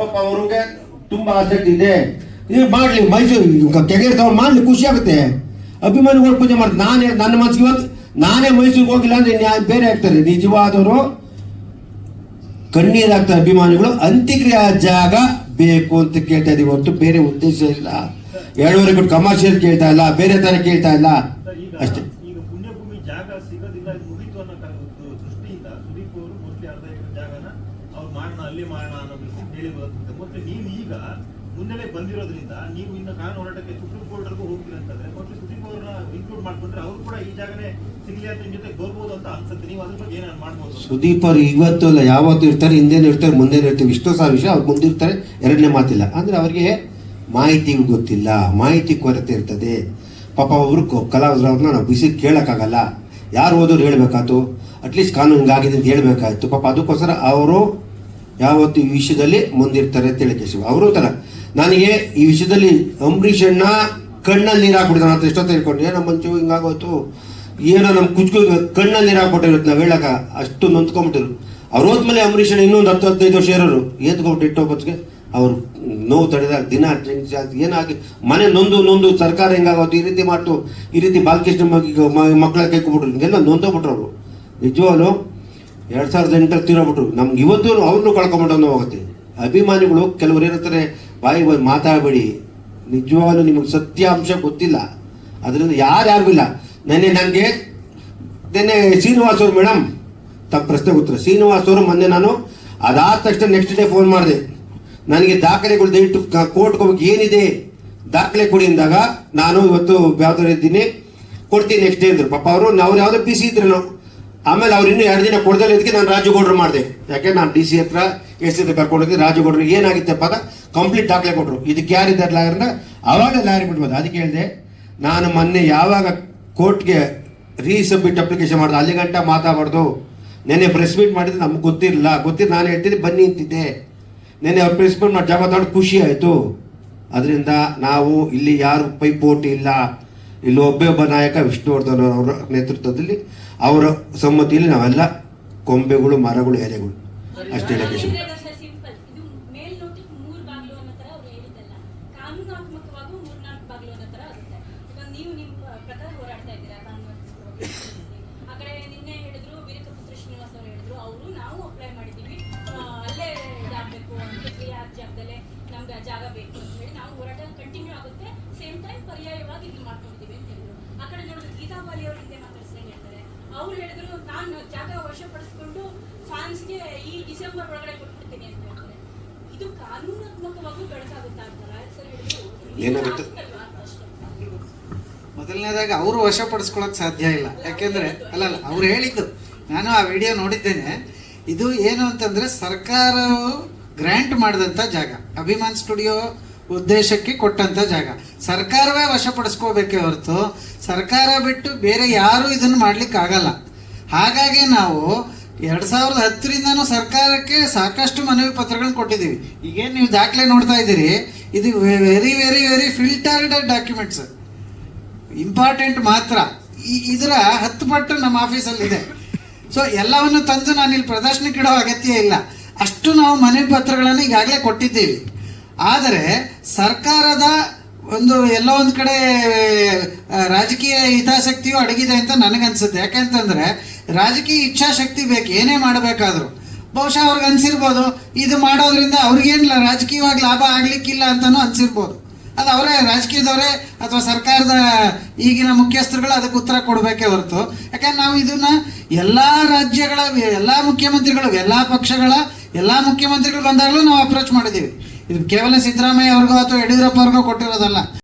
ಪಾಪ ಅವ್ರಿಗೆ ತುಂಬಾ ಆಸಕ್ತಿ ಇದೆ, ನೀವು ಮಾಡ್ಲಿ, ಮೈಸೂರು ಕೆಗೇರಿ ತಗೊಂಡು ಮಾಡ್ಲಿ, ಖುಷಿ ಆಗುತ್ತೆ. ಅಭಿಮಾನಿಗಳು ಪೂಜೆ ಮಾಡ್ತಾರೆ. ನಾನೇ ನನ್ನ ಮನಸ್ಸಿಗೆ ಇವತ್ತು ನಾನೇ ಮೈಸೂರಿಗೆ ಹೋಗಿಲ್ಲ ಅಂದ್ರೆ ಬೇರೆ ಆಗ್ತಾರೆ. ನಿಜವಾದವರು ಕಣ್ಣೀರಾಗ್ತಾರೆ ಅಭಿಮಾನಿಗಳು. ಅಂತ್ಯಕ್ರಿಯೆ ಜಾಗ ಬೇಕು ಅಂತ ಕೇಳ್ತಾ ಇದೀವಿ ಹೊರತು ಬೇರೆ ಉದ್ದೇಶ ಇಲ್ಲ. 2.5 ಕೋಟಿ ಕಮರ್ಷಿಯಲ್ ಕೇಳ್ತಾ ಇಲ್ಲ, ಬೇರೆ ತರ ಕೇಳ್ತಾ ಇಲ್ಲ ಅಷ್ಟೇ. ಈಗ ಪುಣ್ಯಭೂಮಿ ಜಾಗ ಸಿಗೋದಿಲ್ಲ ಮುಗಿತು ಅನ್ನೋ ದೃಷ್ಟಿಯಿಂದ ಸುದೀಪ್ ಅವರು ಮೊದಲೇ ಅರ್ಧ ಎಕರೆ ಜಾಗನ ಅವ್ರು ಮಾಡೋಣ ಅಲ್ಲಿ ಮಾಡೋಣ ಅನ್ನೋದು ಹೇಳಿ ಬರುತ್ತೆ. ಮತ್ತೆ ನೀವು ಈಗ ಮುನ್ನೆಲೆ ಬಂದಿರೋದ್ರಿಂದ ನೀವು ಇನ್ನು ಕಾನೂನು ಹೋರಾಟಕ್ಕೆ ಸುಪ್ರೀಂ ಕೋರ್ಟ್ವರೆಗೂ ಹೋಗ್ತೀರಿ ಅಂತಂದ್ರೆ ಮತ್ತೆ ಸುದೀಪ್ ಅವ್ರನ್ನ ಇನ್ಕ್ಲೂಡ್ ಮಾಡ್ಕೊಂಡ್ರೆ ಅವ್ರು ಕೂಡ ಈ ಜಾಗನೇ ಸಿಗ್ಲಿ ಅಂತ ಜೊತೆ ಬರ್ಬೋದು ಅಂತ ಅನ್ಸುತ್ತೆ. ನೀವು ಅದ್ರ ಬಗ್ಗೆ ಏನಾದ್ರು ಮಾಡ್ಬೋದು? ಸುದೀಪ್ ಅವರು ಇವತ್ತು ಅಲ್ಲ ಯಾವತ್ತೂ ಇರ್ತಾರೆ, ಹಿಂದೇನು ಇರ್ತಾರೆ, ಮುಂದೇನು ಇರ್ತಾರೆ. ಇಷ್ಟೋ ಸಾವಿರ ವಿಷಯ ಅವ್ರು ಮುಂದಿರ್ತಾರೆ, ಎರಡನೇ ಮಾತಿಲ್ಲ. ಅಂದ್ರೆ ಅವ್ರಿಗೆ ಮಾಹಿತಿ ಗೊತ್ತಿಲ್ಲ, ಮಾಹಿತಿ ಕೊರತೆ ಇರ್ತದೆ. ಪಾಪ ಅವರು ಕಲಾವಿದರವ್ರನ್ನ ನಾವು ಬಿಸಿ ಕೇಳೋಕ್ಕಾಗಲ್ಲ. ಯಾರು ಓದೋರು ಹೇಳ್ಬೇಕಾಯ್ತು, ಅಟ್ಲೀಸ್ಟ್ ಕಾನೂನು ಹಿಂಗಾಗಿದೆ ಅಂತ ಹೇಳ್ಬೇಕಾಯ್ತು. ಪಾಪ ಅದಕ್ಕೋಸ್ಕರ ಅವರು ಯಾವತ್ತು ಈ ವಿಷಯದಲ್ಲಿ ಮುಂದಿರ್ತಾರೆ ಅಂತ ಹೇಳಿಕೆ ಅವರು ತರ. ನನಗೆ ಈ ವಿಷಯದಲ್ಲಿ ಅಂಬರೀಷ್ ಅಣ್ಣ ಕಣ್ಣಲ್ಲಿ ನೀರು ಹಾಕ್ಬಿಡ್ತಾನೆ ಅಂತ ಎಷ್ಟೊತ್ತು ಹೇಳ್ಕೊಂಡು, ಏನೋ ಮಂಚು ಹಿಂಗಾಗೋಯ್ತು, ಏನೋ ನಮ್ಮ ಕುಚ್ಕು ಕಣ್ಣಲ್ಲಿ ನೀರು ಹಾಕ್ಬಿಟ್ಟಿರುತ್ತೆ. ನಾವು ಹೇಳಕ ಅಷ್ಟು ನೊಂದ್ಕೊಂಡ್ಬಿಟ್ಟಿರು. ಅವ್ರು ಹೋದ್ಮೇಲೆ ಅಂಬರೀಷ್ ಅಣ್ಣ ಇನ್ನೊಂದು 10-15 ವರ್ಷ ಇರೋರು ಎದ್ಕೊಬಿಟ್ಟು ಇಟ್ಟೋಗೊತ್ತಿಗೆ ಅವ್ರು ನೋವು ತಡೆದಾಗ ದಿನ ಏನಾಗಿ ಮನೆ ನೊಂದು ಸರ್ಕಾರ ಹೆಂಗಾಗೋದು, ಈ ರೀತಿ ಮಾಡ್ತು, ಈ ರೀತಿ ಬಾಲಕೃಷ್ಣ ಮಕ್ಕಳ ಕೈಕೊಬಿಟ್ರು, ಹಿಂಗೆಲ್ಲ ನೊಂದೋಗ್ಬಿಟ್ರು ಅವರು. ನಿಜವಾಗ್ಲು 2008 ತೀರೋಗ್ಬಿಟ್ರು. ನಮ್ಗೆ ಇವತ್ತು ಅವ್ರನ್ನೂ ಕಳ್ಕೊಂಬಿಟ್ಟು ಹೋಗುತ್ತೆ. ಅಭಿಮಾನಿಗಳು ಕೆಲವರು ಏನಂತಾರೆ, ಬಾಯಿ ಮಾತಾಡಬೇಡಿ, ನಿಜವಾಗ್ಲೂ ನಿಮಗೆ ಸತ್ಯಾಂಶ ಗೊತ್ತಿಲ್ಲ, ಅದರಿಂದ ಯಾರಿಗೂ ಇಲ್ಲ. ನನಗೆ ಶ್ರೀನಿವಾಸ್ ಅವರು ಮೇಡಮ್ ತಮ್ಮ ಪ್ರಶ್ನೆ ಗೊತ್ತಿಲ್ಲ. ಶ್ರೀನಿವಾಸ್ ಅವರು ಮೊನ್ನೆ ನಾನು ಅದಾದ ತಕ್ಷಣ ನೆಕ್ಸ್ಟ್ ಡೇ ಫೋನ್ ಮಾಡಿದೆ, ನನಗೆ ದಾಖಲೆಗಳು ದಯವಿಟ್ಟು ಕೋರ್ಟ್ಗೆ ಹೋಗಿ ಏನಿದೆ ದಾಖಲೆ ಕೊಡಿ ಅಂದಾಗ ನಾನು ಇವತ್ತು ಯಾವ್ದಾರು ಇದ್ದೀನಿ ಕೊಡ್ತೀನಿ ನೆಕ್ಸ್ಟ್ ಡೇ ಅಂದರು. ಪಾಪ ಅವರು ಅವ್ರು ಯಾವುದೋ ಪಿ ಸಿ ಇದ್ರು. ಆಮೇಲೆ ಅವ್ರು ಇನ್ನೂ 2 ದಿನ ಕೊಡ್ದಲ್ಲ, ಇದಕ್ಕೆ ನಾನು ರಾಜಗೌಡ್ರು ಮಾಡಿದೆ. ಯಾಕೆ ನಾನು ಡಿ ಸಿ ಹತ್ರ ಎಸ್ ಹತ್ರ ಕರ್ಕೊಂಡೋಗಿ ರಾಜಗೌಡ್ರು ಏನಾಗಿತ್ತಪ್ಪ ಕಂಪ್ಲೀಟ್ ದಾಖಲೆ ಕೊಟ್ಟರು. ಇದಕ್ಕೆ ಯಾರಿದ್ದಾರೆ ಲಾಯರ್ನ ಅವಾಗ ಲಾಯರ್ ಬಿಡ್ಬೋದು. ಅದಕ್ಕೆ ಹೇಳಿದೆ, ನಾನು ಮೊನ್ನೆ ಯಾವಾಗ ಕೋರ್ಟ್ಗೆ ರೀಸಬ್ಮಿಟ್ ಅಪ್ಲಿಕೇಶನ್ ಮಾಡಿದೆ ಅಲ್ಲಿ ಗಂಟ ಮಾತಾಡಬಾರ್ದು. ನೆನ್ನೆ ಪ್ರೆಸ್ ಮೀಟ್ ಮಾಡಿದ್ರೆ ನಮ್ಗೆ ಗೊತ್ತಿರಲಿಲ್ಲ, ನಾನು ಹೇಳ್ತಿದ್ದೆ ಬನ್ನಿ ಅಂತಿದ್ದೆ. ನೆನ್ನೆ ಅವ್ರು ಪ್ರೆಸ್ ಮೀಟ್ ಮಾಡಿ ಜಾಗ ತಗೊಂಡು ಖುಷಿ ಆಯಿತು. ಅದರಿಂದ ನಾವು ಇಲ್ಲಿ ಯಾರು ಪೈಪೋಟಿ ಇಲ್ಲ. ಇಲ್ಲಿ ಒಬ್ಬ ನಾಯಕ ವಿಷ್ಣುವರ್ಧನ್ ಅವರ ನೇತೃತ್ವದಲ್ಲಿ ಅವರ ಸಮ್ಮತಿಯಲ್ಲಿ ನಾವೆಲ್ಲ ಕೊಂಬೆಗಳು, ಮರಗಳು, ಎಲೆಗಳು ಅಷ್ಟೇ ಹೇಳಕ್ಕೆ ಇಷ್ಟ. ಜಾಗ ಬೇಕು ಅಂತ ಹೇಳಿ ನಾವು ಹೋರಾಟ ಕಂಟಿನ್ಯೂ ಆಗುತ್ತೆ. ಸೇಮ್ ಟೈಮ್ ಪರ್ಯಾಯವಾಗಿ ಇದು ಮಾಡ್ಕೊಂಡಿದ್ದೀವಿ ಅಂತ ಹೇಳಿದ್ರು. ಆ ಕಡೆ ನೋಡಿದ್ರೆ ಗೀತಾಬಾಲಿ ಅವ್ರ ಹಿಂದೆ ಮಾತಾಡ್ಸಿ ಹೇಳ್ತಾರೆ. ಅವ್ರು ಹೇಳಿದ್ರು, ನಾನು ಜಾಗ ವಶಪಡಿಸ್ಕೊಂಡು ಫ್ಯಾನ್ಸ್ಗೆ ಈ ಡಿಸೆಂಬರ್ ಒಳಗಡೆ ಕೊಟ್ಬಿಡ್ತೀನಿ ಅಂತ ಹೇಳ್ತಾರೆ. ಇದು ಕಾನೂನಾತ್ಮಕವಾಗೂ ಬೆಳಕಾಗುತ್ತಾ ಅಂತಾರ ಸರ್ ಹೇಳಿದ್ರು. ಮೊದಲನೇದಾಗಿ ಅವರು ವಶಪಡಿಸ್ಕೊಳಕ್ ಸಾಧ್ಯ ಇಲ್ಲ. ಯಾಕೆಂದ್ರೆ ಅಲ್ಲ ಅವ್ರು ಹೇಳಿದ್ದು, ನಾನು ಆ ವಿಡಿಯೋ ನೋಡಿದ್ದೇನೆ. ಇದು ಏನು ಅಂತಂದ್ರೆ ಸರ್ಕಾರವು ಗ್ರ್ಯಾಂಟ್ ಮಾಡಿದಂಥ ಜಾಗ, ಅಭಿಮಾನ್ ಸ್ಟುಡಿಯೋ ಉದ್ದೇಶಕ್ಕೆ ಕೊಟ್ಟಂಥ ಜಾಗ ಸರ್ಕಾರವೇ ವಶಪಡಿಸ್ಕೋಬೇಕೇ ಹೊರತು ಸರ್ಕಾರ ಬಿಟ್ಟು ಬೇರೆ ಯಾರೂ ಇದನ್ನು ಮಾಡ್ಲಿಕ್ಕೆ ಆಗಲ್ಲ. ಹಾಗಾಗಿ ನಾವು 2010ರಿಂದನೂ ಸರ್ಕಾರಕ್ಕೆ ಸಾಕಷ್ಟು ಮನವಿ ಪತ್ರಗಳನ್ನ ಕೊಟ್ಟಿದ್ದೀವಿ. ಈಗೇನು ನೀವು ದಾಖಲೆ ನೋಡ್ತಾ ಇದ್ದೀರಿ, ಇದು very very very filtered documents, important ಮಾತ್ರ. ಇದರ 10 ಪಟ್ಟು ನಮ್ಮ ಆಫೀಸಲ್ಲಿದೆ. ಸೊ ಎಲ್ಲವನ್ನು ತಂದು ನಾನು ಇಲ್ಲಿ ಪ್ರದರ್ಶನಕ್ಕೆ ಇಡೋ ಅಗತ್ಯ ಇಲ್ಲ. ಅಷ್ಟು ನಾವು ಮನವಿ ಪತ್ರಗಳನ್ನು ಈಗಾಗಲೇ ಕೊಟ್ಟಿದ್ದೀವಿ. ಆದರೆ ಸರ್ಕಾರದ ಎಲ್ಲೋ ಒಂದು ಕಡೆ ರಾಜಕೀಯ ಹಿತಾಸಕ್ತಿಯು ಅಡಗಿದೆ ಅಂತ ನನಗನ್ಸುತ್ತೆ. ಯಾಕೆಂತಂದರೆ ರಾಜಕೀಯ ಇಚ್ಛಾಶಕ್ತಿ ಬೇಕು ಏನೇ ಮಾಡಬೇಕಾದ್ರು. ಬಹುಶಃ ಅವ್ರಿಗೆ ಅನಿಸಿರ್ಬೋದು, ಇದು ಮಾಡೋದ್ರಿಂದ ಅವ್ರಿಗೇನಿಲ್ಲ ರಾಜಕೀಯವಾಗಿ ಲಾಭ ಆಗಲಿಕ್ಕಿಲ್ಲ ಅಂತಲೂ ಅನಿಸಿರ್ಬೋದು. ಅದು ಅವರೇ ರಾಜಕೀಯದವರೇ ಅಥವಾ ಸರ್ಕಾರದ ಈಗಿನ ಮುಖ್ಯಸ್ಥರುಗಳು ಅದಕ್ಕೆ ಉತ್ತರ ಕೊಡಬೇಕೇ ಹೊರತು. ಯಾಕಂದ್ರೆ ನಾವು ಇದನ್ನು ಎಲ್ಲ ರಾಜ್ಯಗಳ ಎಲ್ಲ ಮುಖ್ಯಮಂತ್ರಿಗಳು, ಎಲ್ಲ ಪಕ್ಷಗಳ ಎಲ್ಲ ಮುಖ್ಯಮಂತ್ರಿಗಳು ಬಂದಾಗಲೂ ನಾವು ಅಪ್ರೋಚ್ ಮಾಡಿದ್ದೀವಿ. ಇದು ಕೇವಲ ಸಿದ್ದರಾಮಯ್ಯ ಅವ್ರಿಗೋ ಅಥವಾ ಯಡಿಯೂರಪ್ಪ ಅವ್ರಿಗೋ ಕೊಟ್ಟಿರೋದಲ್ಲ.